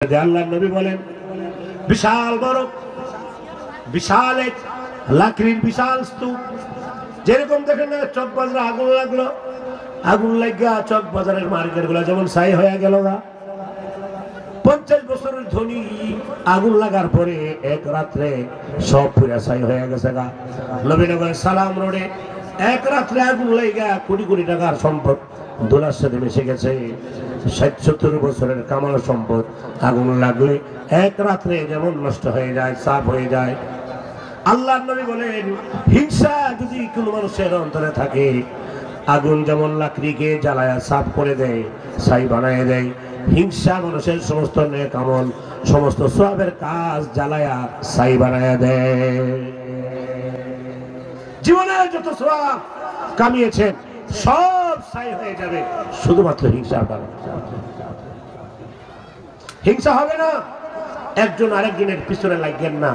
আল্লাহর নবী বলেন বিশাল বড় বিশাল এক লাকড়ির বিশাল স্তূপ, যেরকম দেখেন না চক বাজারে আগুন লাগলো, আগুন লাগিয়া চক বাজারের মার্কেট গুলা যেমন ছাই হয়ে গেল না। 50 বছরের ধনী আগুন লাগার পরে এক রাত্রে সব পুরা ছাই হয়ে গেছে গা। নবীনগর সালাম রোডে এক রাত্রে আগুন লাগা কোটি কোটি টাকার সম্পদ দোলার সাথে মিশে গেছে। 60-70 বছরের কামাল সম্পদ আগুন লাগলে এক রাত্রে যেমন নষ্ট হয়ে যায়, সাফ হয়ে যায়। আল্লাহর নবী বলেন হিংসা যদি কোনো মানুষের অন্তরে থাকে, আগুন যেমন লাকড়িকে জ্বালায়া সাফ করে দেয়, ছাই বানায় দেয়, হিংসা মানুষের সমস্ত নেক আমল, সমস্ত সওয়াবের কাজ জ্বালায়া ছাই বানায়া দেয়। জীবনে যত সওয়াব কামিয়েছেন সব ছাই হয়ে যাবে শুধুমাত্র হিংসার কারণে। হিংসা হবে না, একজন আরেকজনের পিছনে লাগবেন না।